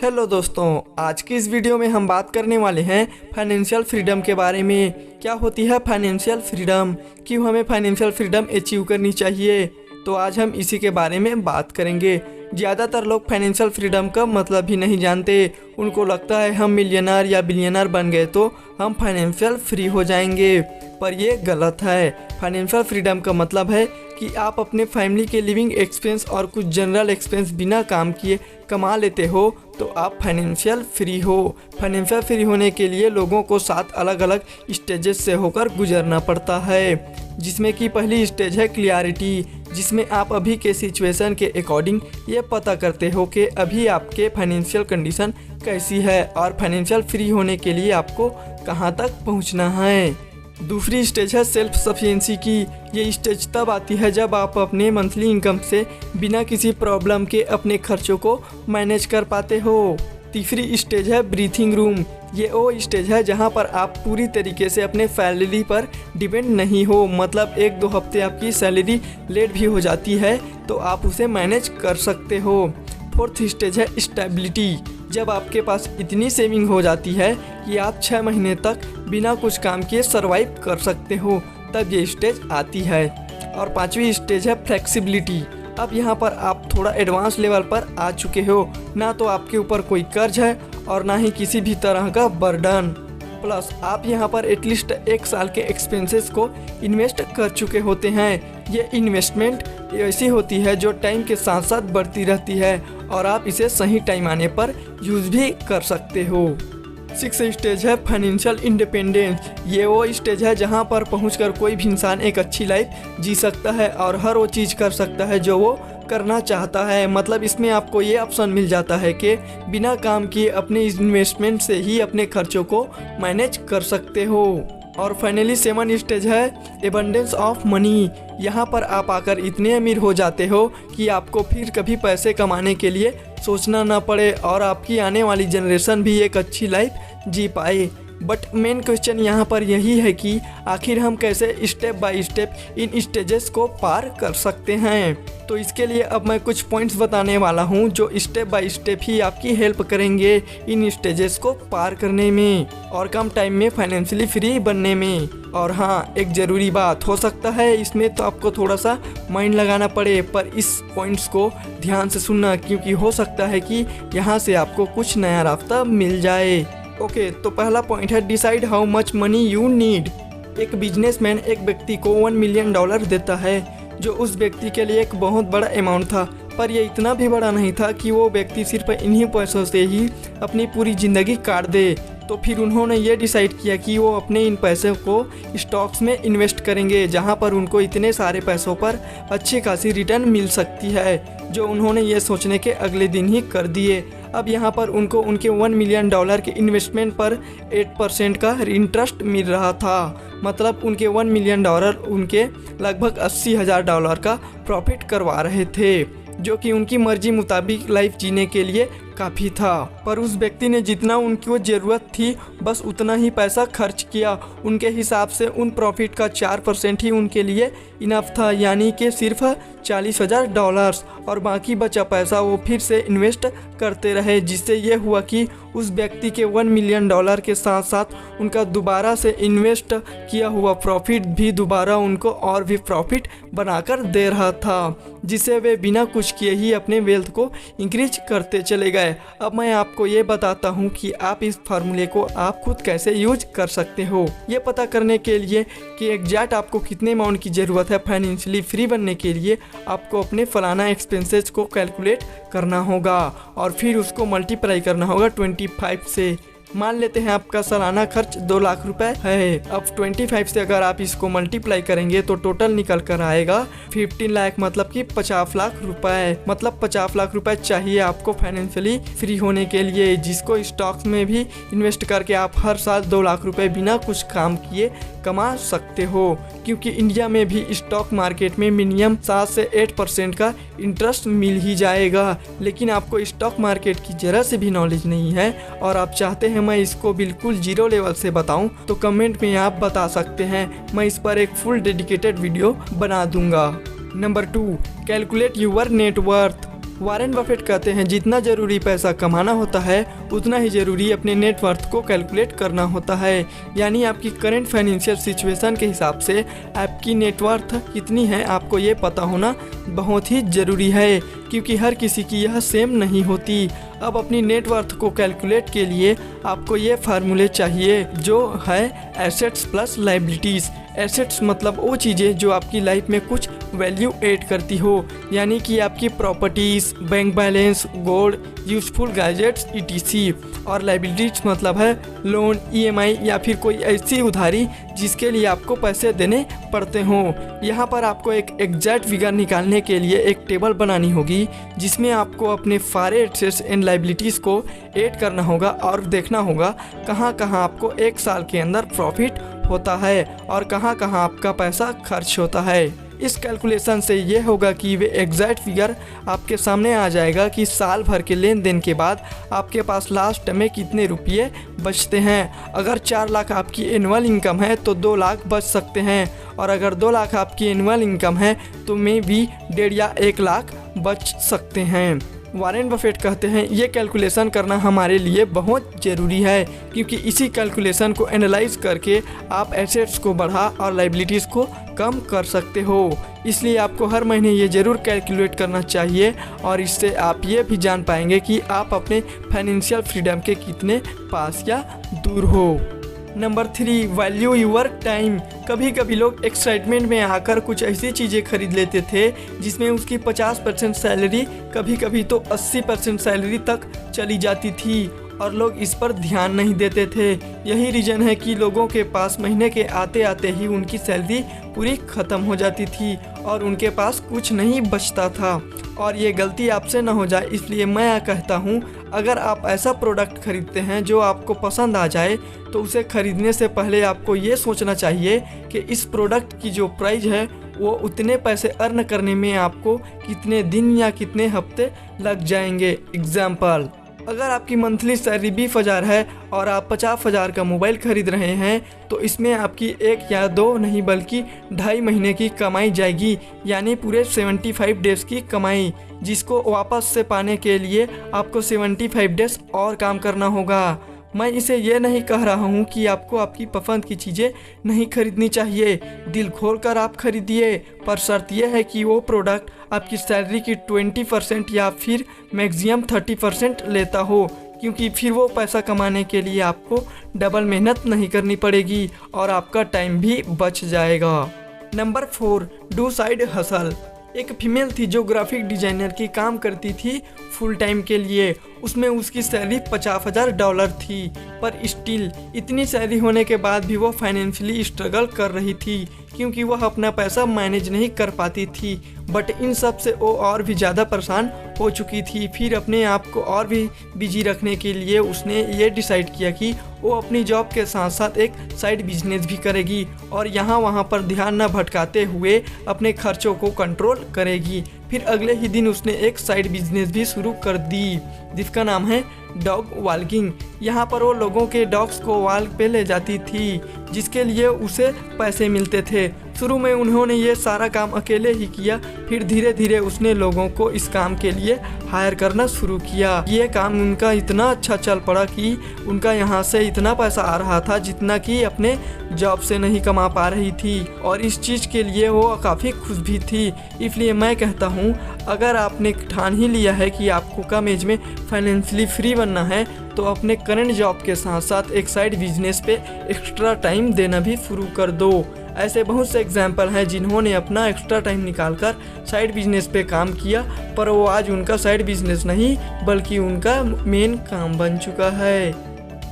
Hello दोस्तों, आज की इस वीडियो में हम बात करने वाले हैं फाइनेंशियल फ्रीडम के बारे में। क्या होती है फाइनेंशियल फ्रीडम, क्यों हमें फाइनेंशियल फ्रीडम अचीव करनी चाहिए, तो आज हम इसी के बारे में बात करेंगे। ज़्यादातर लोग फाइनेंशियल फ्रीडम का मतलब ही नहीं जानते। उनको लगता है हम मिलियनर या बिलियनर बन गए तो हम फाइनेंशियल फ्री हो जाएंगे, पर ये गलत है। फाइनेंशियल फ्रीडम का मतलब है कि आप अपने फैमिली के लिविंग एक्सपेंस और कुछ जनरल एक्सपेंस बिना काम किए कमा लेते हो तो आप फाइनेंशियल फ्री हो। फाइनेंशियल फ्री होने के लिए लोगों को 7 अलग अलग स्टेजेस से होकर गुजरना पड़ता है, जिसमें कि पहली स्टेज है क्लियरिटी, जिसमें आप अभी के सिचुएशन के अकॉर्डिंग ये पता करते हो कि अभी आपके फाइनेंशियल कंडीशन कैसी है और फाइनेंशियल फ्री होने के लिए आपको कहाँ तक पहुँचना है। दूसरी स्टेज है सेल्फ सफिशिएंसी की। ये स्टेज तब आती है जब आप अपने मंथली इनकम से बिना किसी प्रॉब्लम के अपने खर्चों को मैनेज कर पाते हो। तीसरी स्टेज है ब्रीथिंग रूम। ये वो स्टेज है जहाँ पर आप पूरी तरीके से अपने सैलरी पर डिपेंड नहीं हो, मतलब 1-2 हफ्ते आपकी सैलरी लेट भी हो जाती है तो आप उसे मैनेज कर सकते हो। फोर्थ स्टेज है स्टेबिलिटी। जब आपके पास इतनी सेविंग हो जाती है कि आप 6 महीने तक बिना कुछ काम किए सरवाइव कर सकते हो, तब ये स्टेज आती है। और 5वीं स्टेज है फ्लेक्सिबिलिटी। अब यहाँ पर आप थोड़ा एडवांस लेवल पर आ चुके हो, ना तो आपके ऊपर कोई कर्ज है और ना ही किसी भी तरह का बर्डन, प्लस आप यहाँ पर एटलीस्ट 1 साल के एक्सपेंसेस को इन्वेस्ट कर चुके होते हैं। ये इन्वेस्टमेंट ऐसी होती है जो टाइम के साथ साथ बढ़ती रहती है और आप इसे सही टाइम आने पर यूज़ भी कर सकते हो। 6th स्टेज है फाइनेंशियल इंडिपेंडेंस। ये वो स्टेज है जहाँ पर पहुंचकर कोई भी इंसान एक अच्छी लाइफ जी सकता है और हर वो चीज़ कर सकता है जो वो करना चाहता है। मतलब इसमें आपको ये ऑप्शन मिल जाता है कि बिना काम किए अपने इन्वेस्टमेंट से ही अपने खर्चों को मैनेज कर सकते हो। और फाइनली 7th स्टेज है एबंडेंस ऑफ मनी। यहाँ पर आप आकर इतने अमीर हो जाते हो कि आपको फिर कभी पैसे कमाने के लिए सोचना ना पड़े और आपकी आने वाली जनरेशन भी एक अच्छी लाइफ जी पाए। बट मेन क्वेश्चन यहाँ पर यही है कि आखिर हम कैसे step by step in stages को पार कर सकते हैं। तो इसके लिए अब मैं कुछ पॉइंट्स बताने वाला हूँ जो स्टेप बाय स्टेप ही आपकी हेल्प करेंगे इन स्टेजेस को पार करने में और कम टाइम में फाइनेंशियली फ्री बनने में। और हाँ, एक ज़रूरी बात, हो सकता है इसमें तो आपको थोड़ा सा माइंड लगाना पड़े, पर इस पॉइंट्स को ध्यान से सुनना, क्योंकि हो सकता है कि यहाँ से आपको कुछ नया रास्ता मिल जाए। ओके, तो पहला पॉइंट है decide how much money you need. एक बिजनेसमैन एक व्यक्ति को $1 मिलियन देता है, जो उस व्यक्ति के लिए एक बहुत बड़ा अमाउंट था, पर यह इतना भी बड़ा नहीं था कि वो व्यक्ति सिर्फ इन्हीं पैसों से ही अपनी पूरी ज़िंदगी काट दे। तो फिर उन्होंने ये डिसाइड किया कि वो अपने इन पैसों को स्टॉक्स में इन्वेस्ट करेंगे, जहाँ पर उनको इतने सारे पैसों पर अच्छी खासी रिटर्न मिल सकती है, जो उन्होंने ये सोचने के अगले दिन ही कर दिए। अब यहाँ पर उनको उनके $1 मिलियन के इन्वेस्टमेंट पर 8% का इंटरेस्ट मिल रहा था। मतलब उनके $1 मिलियन उनके लगभग $80,000 का प्रॉफिट करवा रहे थे, जो कि उनकी मर्जी मुताबिक लाइफ जीने के लिए काफ़ी था। पर उस व्यक्ति ने जितना उनकी ज़रूरत थी बस उतना ही पैसा खर्च किया। उनके हिसाब से उन प्रॉफिट का 4% ही उनके लिए इनफ था, यानी कि सिर्फ $40,000, और बाकी बचा पैसा वो फिर से इन्वेस्ट करते रहे, जिससे ये हुआ कि उस व्यक्ति के $1 मिलियन के साथ साथ उनका दोबारा से इन्वेस्ट किया हुआ प्रॉफिट भी दोबारा उनको और भी प्रॉफिट बनाकर दे रहा था, जिससे वे बिना कुछ किए ही अपने वेल्थ को इंक्रीज करते चले गए। अब मैं आपको ये बताता हूँ कि आप इस फार्मूले को आप खुद कैसे यूज कर सकते हो। ये पता करने के लिए कि एग्जैक्ट आपको कितने अमाउंट की ज़रूरत है फाइनेंशियली फ्री बनने के लिए, आपको अपने फलाना एक्सपेंसेस को कैलकुलेट करना होगा और फिर उसको मल्टीप्लाई करना होगा 25 से। मान लेते हैं आपका सालाना खर्च 2 लाख रुपए है। अब 25 से अगर आप इसको मल्टीप्लाई करेंगे तो टोटल निकल कर आएगा 15 लाख, मतलब कि 50 लाख रुपए। मतलब 50 लाख रुपए चाहिए आपको फाइनेंशियली फ्री होने के लिए, जिसको स्टॉक्स में भी इन्वेस्ट करके आप हर साल 2 लाख रुपए बिना कुछ काम किए कमा सकते हो, क्योंकि इंडिया में भी स्टॉक मार्केट में मिनिमम 7 से 8% का इंटरेस्ट मिल ही जाएगा। लेकिन आपको स्टॉक मार्केट की जरा से भी नॉलेज नहीं है और आप चाहते हैं मैं इसको बिल्कुल 0 लेवल से बताऊं, तो कमेंट में आप बता सकते हैं, मैं इस पर एक फुल डेडिकेटेड वीडियो बना दूंगा। Number 2, calculate your net worth. Warren Buffett कहते हैं जितना ज़रूरी पैसा कमाना होता है उतना ही ज़रूरी अपने नेटवर्थ को कैलकुलेट करना होता है। यानी आपकी करंट फाइनेंशियल सिचुएशन के हिसाब से आपकी नेटवर्थ कितनी है आपको ये पता होना बहुत ही ज़रूरी है, क्योंकि हर किसी की यह सेम नहीं होती। अब अपनी नेटवर्थ को कैलकुलेट के लिए आपको ये फार्मूले चाहिए जो है एसेट्स प्लस लायबिलिटीज़। एसेट्स मतलब वो चीज़ें जो आपकी लाइफ में कुछ वैल्यू ऐड करती हो, यानी कि आपकी properties, bank balance, gold, useful gadgets etc. और लायबिलिटीज मतलब है लोन, ईएमआई या फिर कोई ऐसी उधारी जिसके लिए आपको पैसे देने पड़ते हों। यहाँ पर आपको एक एग्जैक्ट फिगर निकालने के लिए एक टेबल बनानी होगी जिसमें आपको अपने सारे एसेट्स एंड लायबिलिटीज़ को ऐड करना होगा और देखना होगा कहाँ कहाँ आपको एक साल के अंदर प्रॉफिट होता है और कहाँ कहाँ आपका पैसा खर्च होता है। इस कैलकुलेशन से ये होगा कि वे एग्जैक्ट फिगर आपके सामने आ जाएगा कि साल भर के लेन देन के बाद आपके पास लास्ट में कितने रुपये बचते हैं। अगर 4 लाख आपकी एनुअल इनकम है तो 2 लाख बच सकते हैं, और अगर 2 लाख आपकी एनुअल इनकम है तो में भी 1.5 या 1 लाख बच सकते हैं। वॉरेन बफेट कहते हैं ये कैलकुलेशन करना हमारे लिए बहुत ज़रूरी है, क्योंकि इसी कैलकुलेशन को एनालाइज करके आप एसेट्स को बढ़ा और लायबिलिटीज़ को कम कर सकते हो। इसलिए आपको हर महीने ये ज़रूर कैलकुलेट करना चाहिए और इससे आप ये भी जान पाएंगे कि आप अपने फाइनेंशियल फ्रीडम के कितने पास या दूर हो। Number 3, value your time. कभी कभी लोग एक्साइटमेंट में आकर कुछ ऐसी चीज़ें खरीद लेते थे जिसमें उसकी 50% सैलरी, कभी कभी तो 80% सैलरी तक चली जाती थी और लोग इस पर ध्यान नहीं देते थे। यही रीज़न है कि लोगों के पास महीने के आते आते ही उनकी सैलरी पूरी ख़त्म हो जाती थी और उनके पास कुछ नहीं बचता था। और ये गलती आपसे ना हो जाए इसलिए मैं कहता हूँ, अगर आप ऐसा प्रोडक्ट खरीदते हैं जो आपको पसंद आ जाए तो उसे खरीदने से पहले आपको ये सोचना चाहिए कि इस प्रोडक्ट की जो प्राइस है वो उतने पैसे अर्न करने में आपको कितने दिन या कितने हफ्ते लग जाएंगे। एग्जाम्पल, अगर आपकी मंथली सैलरी 20,000 है और आप 50,000 का मोबाइल खरीद रहे हैं तो इसमें आपकी 1 या 2 नहीं बल्कि 2.5 महीने की कमाई जाएगी, यानी पूरे 75 डेज़ की कमाई, जिसको वापस से पाने के लिए आपको 75 डेज़ और काम करना होगा। मैं इसे ये नहीं कह रहा हूँ कि आपको आपकी पसंद की चीज़ें नहीं खरीदनी चाहिए, दिल खोलकर आप खरीदिए, पर शर्त यह है कि वो प्रोडक्ट आपकी सैलरी की 20% या फिर मैक्सिमम 30% लेता हो, क्योंकि फिर वो पैसा कमाने के लिए आपको डबल मेहनत नहीं करनी पड़ेगी और आपका टाइम भी बच जाएगा। Number 4, do side hustle. एक फीमेल थी जो ग्राफिक डिजाइनर की काम करती थी फुल टाइम के लिए। उसमें उसकी सैलरी $50,000 थी, पर स्टिल इतनी सैलरी होने के बाद भी वो फाइनेंशियली स्ट्रगल कर रही थी क्योंकि वह अपना पैसा मैनेज नहीं कर पाती थी। बट इन सब से वो और भी ज़्यादा परेशान हो चुकी थी। फिर अपने आप को और भी बिजी रखने के लिए उसने ये डिसाइड किया कि वो अपनी जॉब के साथ साथ एक साइड बिजनेस भी करेगी और यहाँ वहाँ पर ध्यान न भटकाते हुए अपने खर्चों को कंट्रोल करेगी। फिर अगले ही दिन उसने एक साइड बिजनेस भी शुरू कर दी जिसका नाम है डॉग वॉकिंग। यहाँ पर वो लोगों के डॉग्स को वॉक पे ले जाती थी जिसके लिए उसे पैसे मिलते थे। शुरू में उन्होंने ये सारा काम अकेले ही किया, फिर धीरे धीरे उसने लोगों को इस काम के लिए हायर करना शुरू किया। ये काम उनका इतना अच्छा चल पड़ा कि उनका यहाँ से इतना पैसा आ रहा था जितना कि अपने जॉब से नहीं कमा पा रही थी और इस चीज़ के लिए वो काफ़ी खुश भी थी। इसलिए मैं कहता हूँ, अगर आपने ठान ही लिया है कि आपको कम एज में फाइनेंशियली फ्री बनना है तो अपने करंट जॉब के साथ साथ एक साइड बिजनेस पे एक्स्ट्रा टाइम देना भी शुरू कर दो। ऐसे बहुत से एग्जाम्पल हैं जिन्होंने अपना एक्स्ट्रा टाइम निकालकर साइड बिजनेस पे काम किया, पर वो आज उनका साइड बिजनेस नहीं बल्कि उनका मेन काम बन चुका है।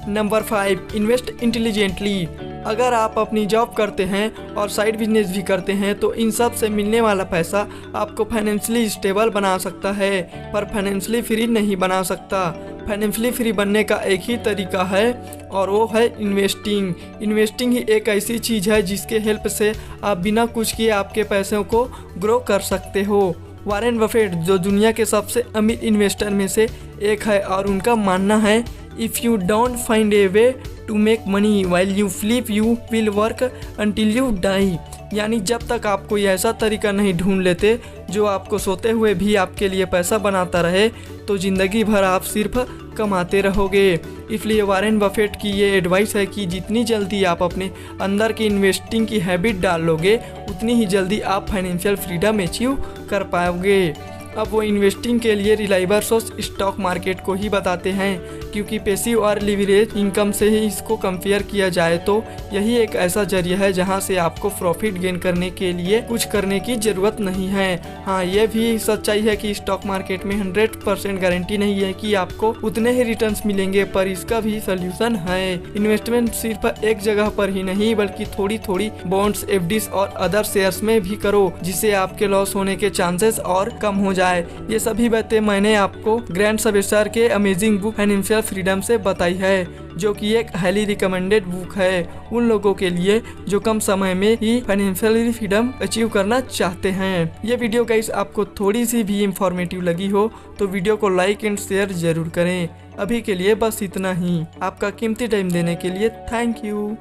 Number 5, invest intelligently. अगर आप अपनी जॉब करते हैं और साइड बिजनेस भी करते हैं तो इन सब से मिलने वाला पैसा आपको फाइनेंशियली स्टेबल बना सकता है, पर फाइनेंशियली फ्री नहीं बना सकता। फाइनेंशियली फ्री बनने का एक ही तरीका है और वो है इन्वेस्टिंग। इन्वेस्टिंग ही एक ऐसी चीज़ है जिसके हेल्प से आप बिना कुछ किए आपके पैसों को ग्रो कर सकते हो। वॉरेन बफेट जो दुनिया के सबसे अमीर इन्वेस्टर में से एक है और उनका मानना है, if you don't find a way to make money while you sleep you will work until you die. यानी जब तक आप कोई ऐसा तरीका नहीं ढूंढ लेते जो आपको सोते हुए भी आपके लिए पैसा बनाता रहे, तो ज़िंदगी भर आप सिर्फ कमाते रहोगे। इसलिए वॉरेन बफेट की ये एडवाइस है कि जितनी जल्दी आप अपने अंदर की इन्वेस्टिंग की हैबिट डाल लोगे, उतनी ही जल्दी आप फाइनेंशियल फ्रीडम अचीव कर पाओगे। अब वो इन्वेस्टिंग के लिए रिलायबल सोर्स स्टॉक मार्केट को ही बताते हैं, क्योंकि पैसिव और लिवरेज इनकम से ही इसको कंपेयर किया जाए तो यही एक ऐसा जरिया है जहां से आपको प्रॉफिट गेन करने के लिए कुछ करने की ज़रूरत नहीं है। हाँ, ये भी सच्चाई है कि स्टॉक मार्केट में 100% गारंटी नहीं है कि आपको उतने ही रिटर्न्स मिलेंगे, पर इसका भी सोल्यूशन है। इन्वेस्टमेंट सिर्फ एक जगह पर ही नहीं बल्कि थोड़ी थोड़ी बॉन्ड्स, एफडीज और अदर शेयर्स में भी करो, जिससे आपके लॉस होने के चांसेस और कम हो जाए। ये सभी बातें मैंने आपको ग्रैंड सबेस्टर के अमेजिंग बुक फाइनेंशियल फ्रीडम से बताई है, जो कि एक हाईली रिकमेंडेड बुक है उन लोगों के लिए जो कम समय में ही फाइनेंशियल फ्रीडम अचीव करना चाहते हैं। ये वीडियो गाइस आपको थोड़ी सी भी इंफॉर्मेटिव लगी हो तो वीडियो को लाइक एंड शेयर जरूर करें। अभी के लिए बस इतना ही। आपका कीमती टाइम देने के लिए थैंक यू।